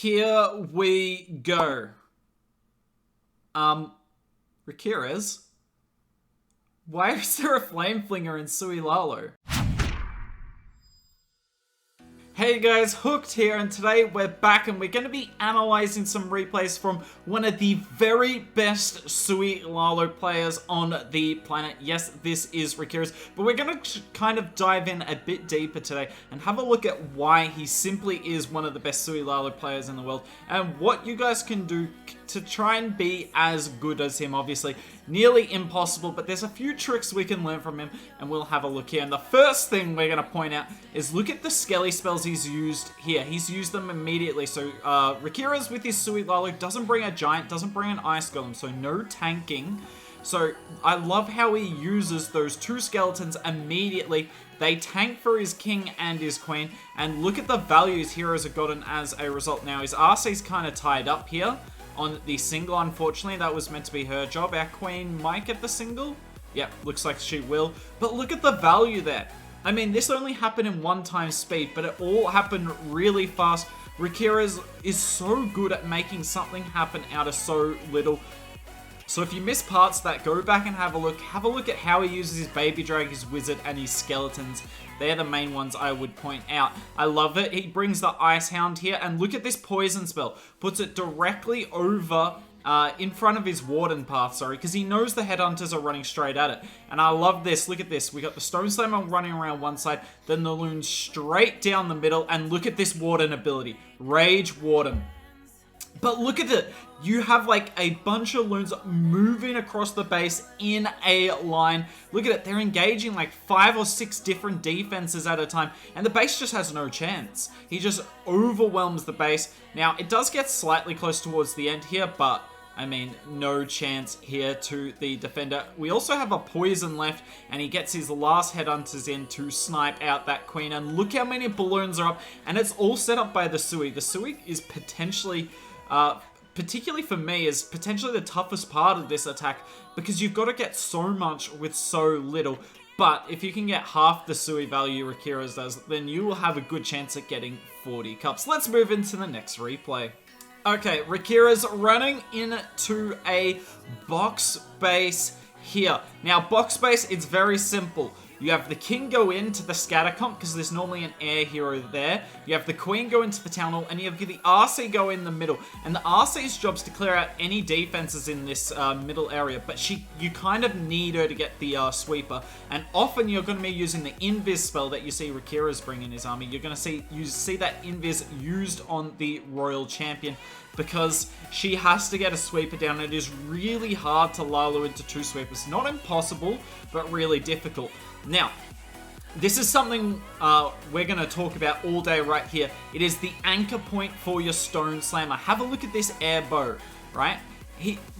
here we go. Rikirez? Why is there a Flame Flinger in Suilalo? Hey guys, Hooked here, and today we're back and we're going to be analysing some replays from one of the very best Suilalo players on the planet. Yes, this is Rikirez, but we're going to kind of dive in a bit deeper today and have a look at why he simply is one of the best Suilalo players in the world and what you guys can do to try and be as good as him. Obviously, nearly impossible, but there's a few tricks we can learn from him, and we'll have a look here. And the first thing we're going to point out is look at the Skelly spells he's used here. He's used them immediately. So Rikirez with his Suilalo doesn't bring a giant, doesn't bring an ice golem, so no tanking. So I love how he uses those two skeletons immediately. They tank for his king and his queen, and look at the values heroes have gotten as a result. Now his RC's kind of tied up here on the single. Unfortunately, that was meant to be her job. Our queen might get the single. Yep, looks like she will. But look at the value there. I mean, this only happened in 1 time speed, but it all happened really fast. Rikirez is so good at making something happen out of so little. So if you miss parts of that, go back and have a look. Have a look at how he uses his Baby Drag, his Wizard, and his Skeletons. They're the main ones I would point out. I love it. He brings the Ice Hound here, and look at this poison spell. Puts it directly over in front of his Warden path, sorry, because he knows the Headhunters are running straight at it. And I love this. Look at this. We got the Stone Slammer running around one side, then the Loon straight down the middle, and look at this Warden ability. Rage Warden. But look at it. You have like a bunch of loons moving across the base in a line. Look at it. They're engaging like 5 or 6 different defenses at a time, and the base just has no chance. He just overwhelms the base. Now, it does get slightly close towards the end here, but I mean, no chance here to the defender. We also have a poison left, and he gets his last Headhunters in to snipe out that queen. And look how many balloons are up, and it's all set up by the Sui. The Sui is potentially, particularly for me, is potentially the toughest part of this attack, because you've got to get so much with so little. But if you can get half the Sui value Rikirez does, then you will have a good chance at getting 40 cups. Let's move into the next replay. Okay, Rikirez running into a box base here. Now, box base, it's very simple. You have the king go into the scatter comp, because there's normally an air hero there. You have the queen go into the town hall, and you have the RC go in the middle. And the RC's job is to clear out any defenses in this middle area, but you kind of need her to get the sweeper. And often you're going to be using the invis spell that you see Rikirez bring in his army. You're going to see that invis used on the royal champion, because she has to get a sweeper down. It is really hard to Lalo into 2 sweepers. Not impossible, but really difficult. Now, this is something we're going to talk about all day right here. It is the anchor point for your Stone Slammer. Have a look at this air bow, right?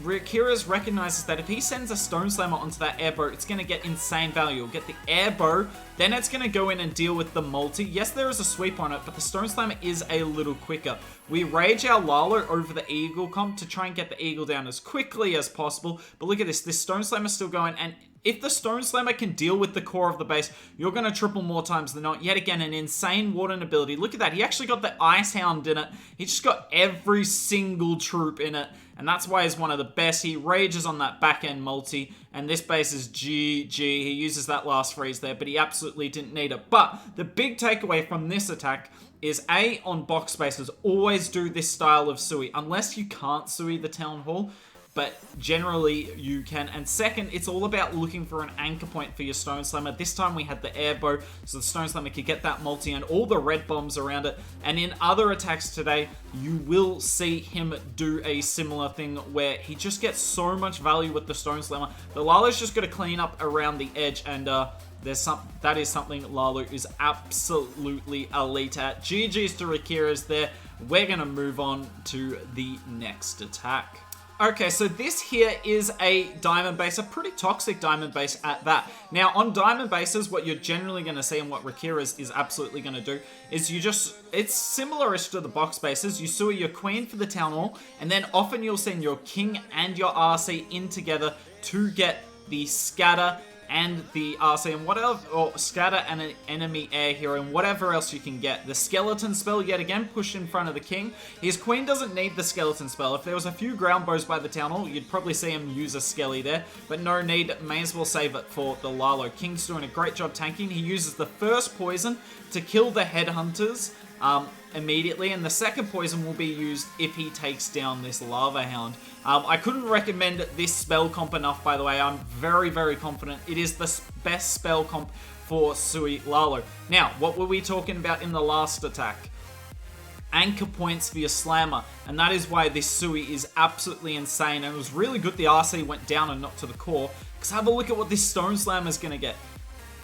Rikirez recognizes that if he sends a Stone Slammer onto that air bow, it's going to get insane value. You'll get the air bow, then it's going to go in and deal with the multi. Yes, there is a sweep on it, but the Stone Slammer is a little quicker. We rage our Lalo over the Eagle comp to try and get the Eagle down as quickly as possible. But look at this. This Stone Slammer is still going, and if the Stone Slammer can deal with the core of the base, you're going to triple more times than not. Yet again, an insane Warden ability. Look at that. He actually got the Ice Hound in it. He just got every single troop in it. And that's why he's one of the best. He rages on that back-end multi. And this base is GG. He uses that last freeze there, but he absolutely didn't need it. But the big takeaway from this attack is A, on box spaces, always do this style of Sui. Unless you can't Sui the Town Hall, but generally you can. And second, it's all about looking for an anchor point for your Stone Slammer. This time we had the air bow, so the Stone Slammer could get that multi and all the red bombs around it. And in other attacks today, you will see him do a similar thing where he just gets so much value with the Stone Slammer. The Lalo's just got to clean up around the edge, and that is something Lalo is absolutely elite at. GG's to Rikirez there. We're going to move on to the next attack. Okay, so this here is a diamond base, a pretty toxic diamond base at that. Now, on diamond bases, what you're generally going to see and what Rikirez is absolutely going to do is it's similar-ish to the box bases. You Sui your queen for the town hall, and then often you'll send your king and your RC in together to get the scatter and the RC and whatever, or scatter an enemy air hero and whatever else you can get. The skeleton spell, yet again, pushed in front of the king. His queen doesn't need the skeleton spell. If there was a few ground bows by the town hall, you'd probably see him use a skelly there, but no need, may as well save it for the Lalo. King's doing a great job tanking. He uses the first poison to kill the headhunters immediately, and the second poison will be used if he takes down this Lava Hound. I couldn't recommend this spell comp enough, by the way. I'm very, very confident it is the best spell comp for Sui Lalo. Now, what were we talking about in the last attack? Anchor points for your slammer, and that is why this Sui is absolutely insane, and it was really good the RC went down and not to the core, because have a look at what this Stone Slammer is going to get.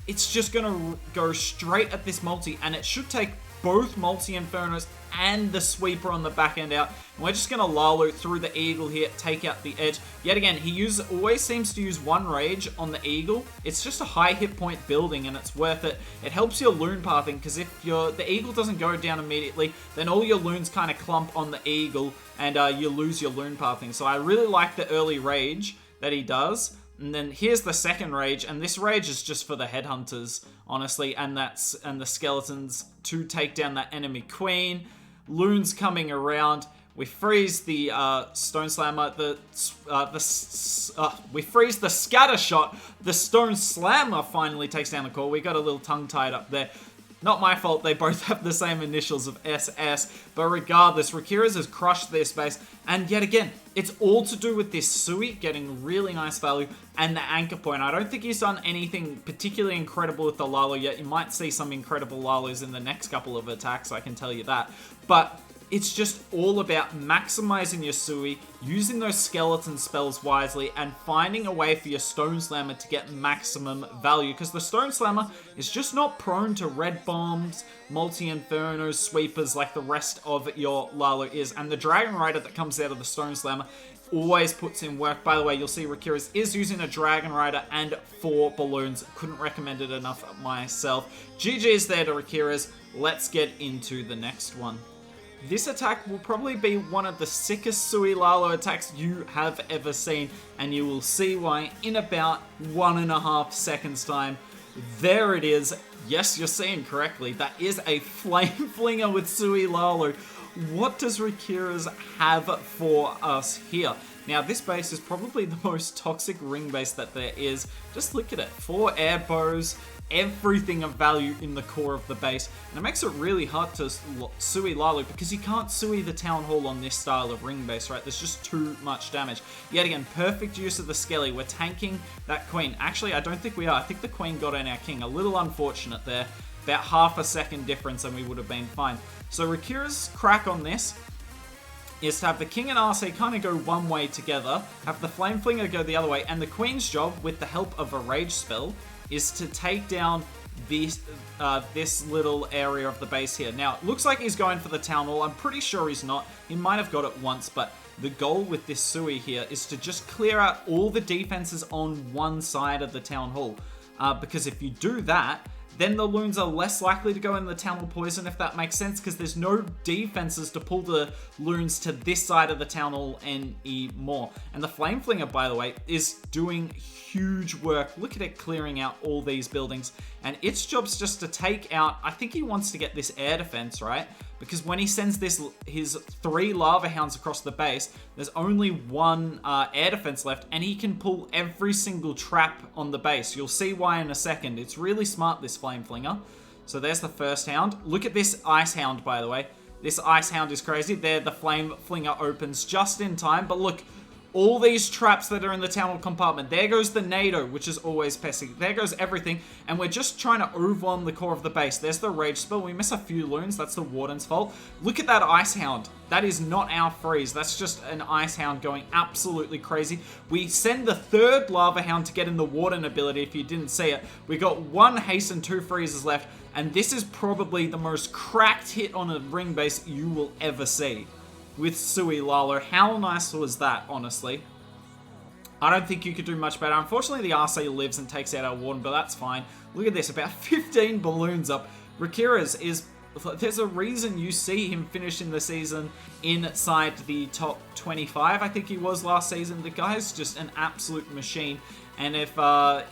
It's just going to go straight at this multi, and it should take both multi-infernos and the sweeper on the back end out. And we're just going to Lalo through the eagle here, take out the edge. Yet again, he always seems to use one rage on the eagle. It's just a high hit point building, and it's worth it. It helps your loon pathing, because if the eagle doesn't go down immediately, then all your loons kind of clump on the eagle, and you lose your loon pathing. So I really like the early rage that he does. And then here's the second rage, and this rage is just for the headhunters, honestly, and the skeletons to take down that enemy queen. Loons coming around. We freeze the Stone Slammer. We freeze the scatter shot. The Stone Slammer finally takes down the core. We got a little tongue tied up there. Not my fault, they both have the same initials of SS, but regardless, Rakira's has crushed their space, and yet again, it's all to do with this Sui getting really nice value and the anchor point. I don't think he's done anything particularly incredible with the Lalo yet. You might see some incredible Lalos in the next couple of attacks, I can tell you that, but it's just all about maximizing your Sui, using those skeleton spells wisely, and finding a way for your Stone Slammer to get maximum value. Because the Stone Slammer is just not prone to red bombs, multi-infernos, sweepers like the rest of your Lalo is. And the Dragon Rider that comes out of the Stone Slammer always puts in work. By the way, you'll see Rakira's is using a Dragon Rider and 4 balloons. Couldn't recommend it enough myself. GG's there to Rakira's. Let's get into the next one. This attack will probably be one of the sickest Sui Lalo attacks you have ever seen, and you will see why in about 1.5 seconds time. There it is. Yes, you're seeing correctly. That is a Flame Flinger with Sui Lalo. What does Rakira's have for us here? Now, this base is probably the most toxic ring base that there is. Just look at it. 4 air bows, everything of value in the core of the base, and it makes it really hard to Sui Lalo because you can't Sui the Town Hall on this style of ring base, right? There's just too much damage. Yet again, perfect use of the Skelly. We're tanking that queen. Actually, I don't think we are. I think the queen got in our king. A little unfortunate there. About half a second difference and we would have been fine. So Rakira's crack on this is to have the king and RC kind of go one way together, have the Flame Flinger go the other way, and the queen's job, with the help of a rage spell, is to take down this little area of the base here. Now, it looks like he's going for the Town Hall. I'm pretty sure he's not. He might have got it once, but the goal with this Sui here is to just clear out all the defenses on one side of the Town Hall. Because if you do that, then the loons are less likely to go in the Town Hall poison, if that makes sense, because there's no defenses to pull the loons to this side of the Town Hall anymore. And the Flame Flinger, by the way, is doing huge work. Look at it clearing out all these buildings. And its job's just to take out, I think he wants to get this air defense, right? Because when he sends his 3 Lava Hounds across the base, there's only 1 air defense left, and he can pull every single trap on the base. You'll see why in a second. It's really smart, this Flame Flinger. So there's the first Hound. Look at this Ice Hound, by the way. This Ice Hound is crazy. There, the Flame Flinger opens just in time, but look, all these traps that are in the Town Hall compartment. There goes the NATO, which is always pesky. There goes everything, and we're just trying to overwhelm the core of the base. There's the Rage Spell. We miss a few loons. That's the Warden's fault. Look at that Ice Hound. That is not our freeze. That's just an Ice Hound going absolutely crazy. We send the 3rd Lava Hound to get in the Warden ability, if you didn't see it. We got 1 haste and 2 freezes left, and this is probably the most cracked hit on a ring base you will ever see. With Sui Lalo. How nice was that, honestly? I don't think you could do much better. Unfortunately, the RC lives and takes out our Warden, but that's fine. Look at this, about 15 balloons up. Rakira's is... There's a reason you see him finishing the season inside the top 25, I think he was last season. The guy's just an absolute machine. And if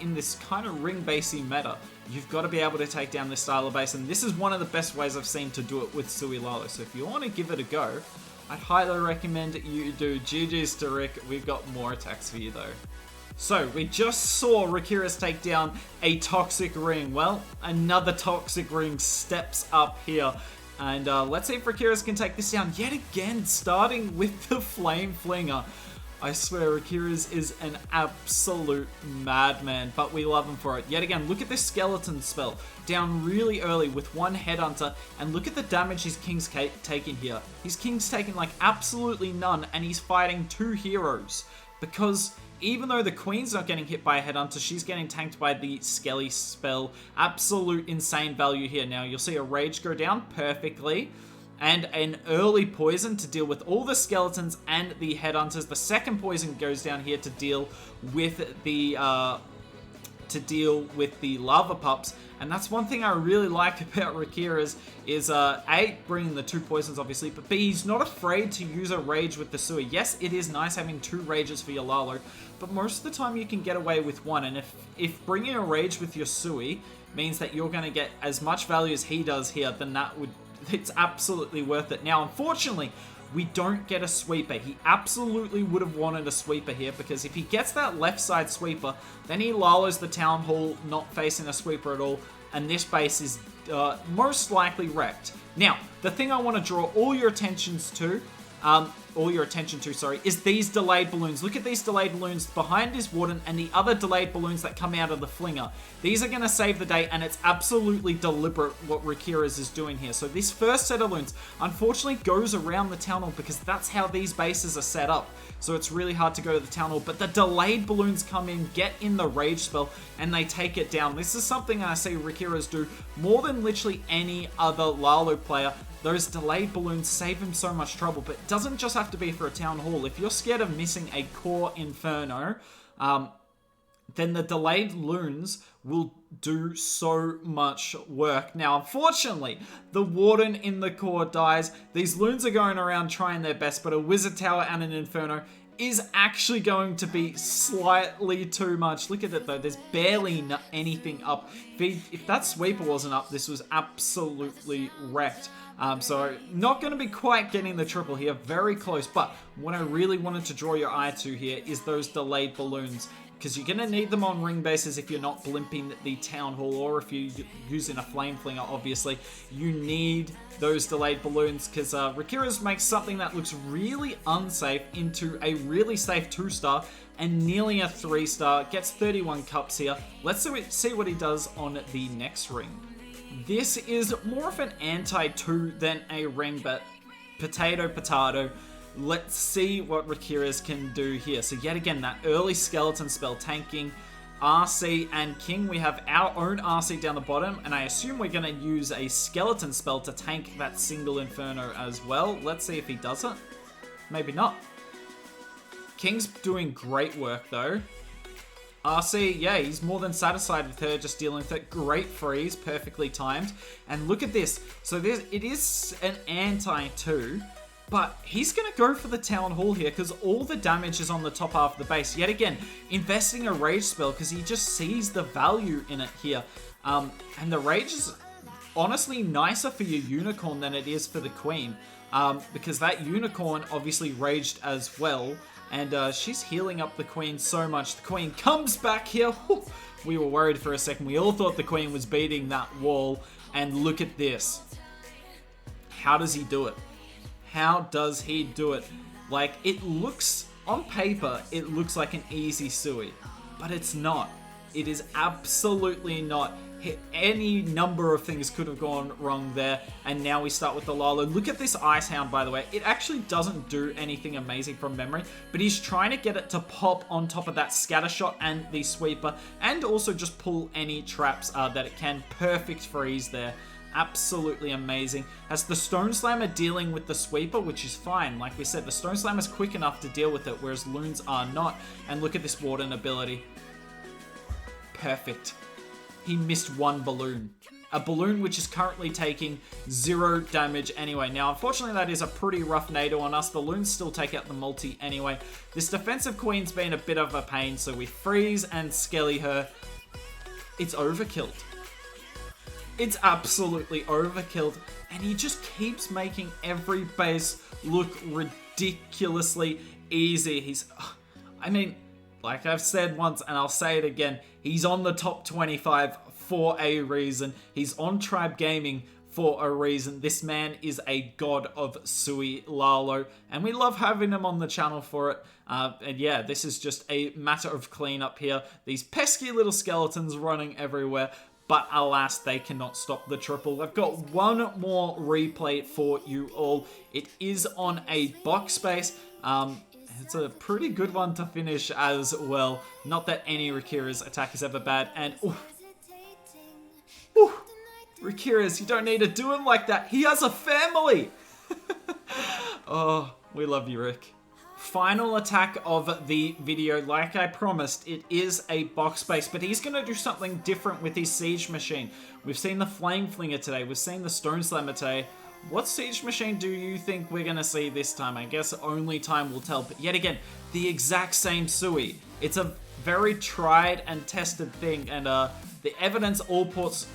in this kind of ring-basey meta, you've got to be able to take down this style of base, and this is one of the best ways I've seen to do it with Suilalo. So if you want to give it a go, I'd highly recommend you do. GG's to Rick. We've got more attacks for you though. So we just saw Rakirus take down a Toxic Ring. Well, another Toxic Ring steps up here. And let's see if Rakirus can take this down yet again, starting with the Flame Flinger. I swear, Rakirus is an absolute madman, but we love him for it. Yet again, look at this skeleton spell. Down really early with one Headhunter, and look at the damage his King's taking here. His King's taking like absolutely none, and he's fighting 2 heroes. Because even though the Queen's not getting hit by a Headhunter, she's getting tanked by the Skelly spell. Absolute insane value here. Now, you'll see a Rage go down perfectly. And an early poison to deal with all the skeletons and the headhunters. The second poison goes down here to deal with the lava pups. And that's one thing I really like about Rakirus is A, bringing the 2 poisons obviously, but B, he's not afraid to use a rage with the Sui. Yes, it is nice having 2 rages for your Lalo, but most of the time you can get away with 1. And if bringing a rage with your Sui means that you're going to get as much value as he does here, then it's absolutely worth it. Now, unfortunately, we don't get a sweeper. He absolutely would have wanted a sweeper here, because if he gets that left side sweeper, then he Lalos the Town Hall, not facing a sweeper at all, and this base is most likely wrecked. Now, the thing I want to draw all your attention to, is these delayed balloons. Look at these delayed balloons behind his Warden and the other delayed balloons that come out of the Flinger. These are going to save the day, and it's absolutely deliberate what Rakirus is doing here. So this first set of balloons, unfortunately, goes around the Town Hall because that's how these bases are set up. So it's really hard to go to the Town Hall, but the delayed balloons come in, get in the Rage spell, and they take it down. This is something I see Rakirus do more than literally any other Lalo player. Those delayed balloons save him so much trouble, but it doesn't just have to be for a Town Hall. If you're scared of missing a core Inferno, then the delayed loons will do so much work. Now, unfortunately, the Warden in the core dies. These loons are going around trying their best, but a Wizard Tower and an Inferno is actually going to be slightly too much. Look at it though, there's barely anything up. If that sweeper wasn't up, this was absolutely wrecked. So not going to be quite getting the triple here, very close, but what I really wanted to draw your eye to here is those delayed balloons, because you're going to need them on ring bases if you're not blimping the Town Hall, or if you're using a Flame Flinger, obviously. You need those delayed balloons, because Rakirus makes something that looks really unsafe into a really safe 2-star, and nearly a 3-star, gets 31 cups here. Let's see what he does on the next ring. This is more of an anti-2 than a ring, but potato. Let's see what Rakirus can do here. So yet again, that early skeleton spell tanking RC and King. We have our own RC down the bottom, and I assume we're going to use a skeleton spell to tank that single Inferno as well. Let's see if he does it. Maybe not. King's doing great work though. RC, yeah, he's more than satisfied with her just dealing with it. Great freeze, perfectly timed. And look at this. So it is an anti-2, but he's going to go for the Town Hall here because all the damage is on the top half of the base. Yet again, investing a Rage spell because he just sees the value in it here. And the Rage is honestly nicer for your Unicorn than it is for the Queen. Because that Unicorn obviously raged as well. And she's healing up the Queen so much. The Queen comes back here. We were worried for a second. We all thought the Queen was beating that wall. And look at this. How does he do it? How does he do it? Like, it looks, on paper, it looks like an easy Sui. But it's not. It is absolutely not. Any number of things could have gone wrong there, and now we start with the Lalo. Look at this Ice Hound, by the way. It actually doesn't do anything amazing from memory, but he's trying to get it to pop on top of that Scatter Shot and the Sweeper, and also just pull any traps that it can. Perfect freeze there. Absolutely amazing. As the Stone Slammer dealing with the Sweeper, which is fine. Like we said, the Stone Slammer is quick enough to deal with it, whereas Loons are not. And look at this Warden ability. Perfect. He missed one balloon. a balloon which is currently taking 0 damage anyway. Now, unfortunately, that is a pretty rough NATO on us. The loons still take out the multi anyway. This defensive queen's been a bit of a pain, so we freeze and skelly her. It's overkilled. It's absolutely overkilled, and he just keeps making every base look ridiculously easy. I mean, like I've said once, and I'll say it again, he's on the top 25 for a reason. He's on Tribe Gaming for a reason. This man is a god of Sui Lalo, and we love having him on the channel for it. And yeah, this is just a matter of cleanup here. These pesky little skeletons running everywhere, but alas, they cannot stop the triple. I've got one more replay for you all. It is on a box space. It's a pretty good one to finish as well. Not that any Rikira's attack is ever bad. And, Rikira's, you don't need to do him like that. He has a family. Oh, we love you, Rick. Final attack of the video. Like I promised, it is a box base, but he's going to do something different with his siege machine. We've seen the flame flinger today. We've seen the stone slammer today. What siege machine do you think we're going to see this time? I guess only time will tell, but yet again, the exact same Sui. It's a very tried and tested thing, and the evidence all points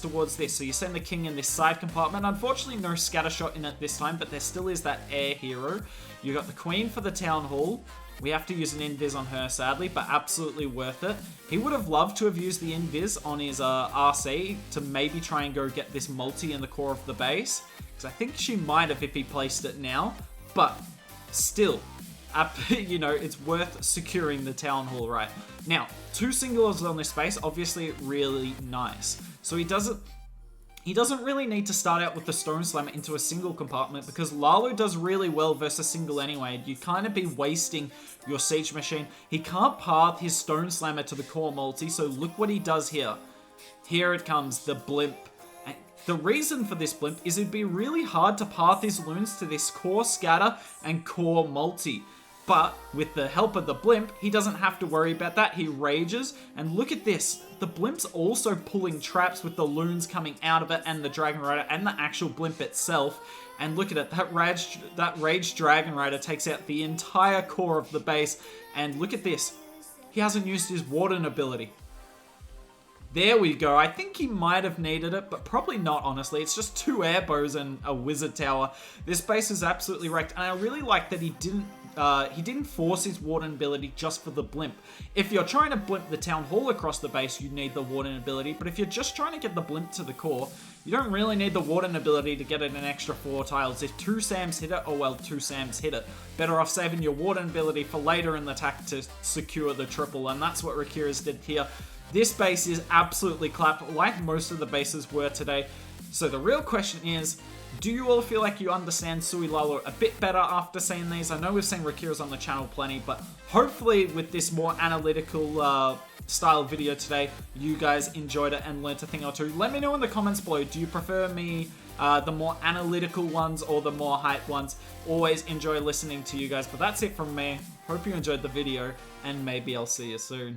towards this. So you send the king in this side compartment. Unfortunately, no scatter shot in it this time, but there still is that air hero. You got the queen for the town hall. We have to use an invis on her, sadly, but absolutely worth it. He would have loved to have used the invis on his RC to maybe try and go get this multi in the core of the base, because I think she might have if he placed it now, but still, you know, it's worth securing the town hall, right? Now, 2 singulars on this space, obviously really nice. So he doesn't really need to start out with the stone slammer into a single compartment, because Lalo does really well versus single anyway. You'd kind of be wasting your siege machine. He can't path his stone slammer to the core multi, so look what he does here. Here it comes, the blimp. The reason for this blimp is it'd be really hard to path his loons to this core scatter and core multi. But with the help of the blimp, he doesn't have to worry about that. He rages, and look at this. The blimp's also pulling traps with the loons coming out of it, and the Dragon Rider, and the actual blimp itself. And look at it, that Rage Dragon Rider takes out the entire core of the base. And look at this. He hasn't used his Warden ability. There we go. I think he might have needed it, but probably not, honestly. It's just 2 air bows and a wizard tower. This base is absolutely wrecked, and I really like that he didn't force his Warden ability just for the blimp. If you're trying to blimp the town hall across the base, you need the Warden ability, but if you're just trying to get the blimp to the core, you don't really need the Warden ability to get it an extra 4 tiles. If 2 Sams hit it, oh well, 2 Sams hit it. Better off saving your Warden ability for later in the attack to secure the triple, and that's what Rikira's did here. This base is absolutely clapped, like most of the bases were today. So the real question is, do you all feel like you understand Sui Lalo a bit better after seeing these? I know we've seen Rikira's on the channel plenty, but hopefully with this more analytical style video today, you guys enjoyed it and learned a thing or two. Let me know in the comments below, do you prefer me the more analytical ones or the more hype ones? Always enjoy listening to you guys, but that's it from me. Hope you enjoyed the video, and maybe I'll see you soon.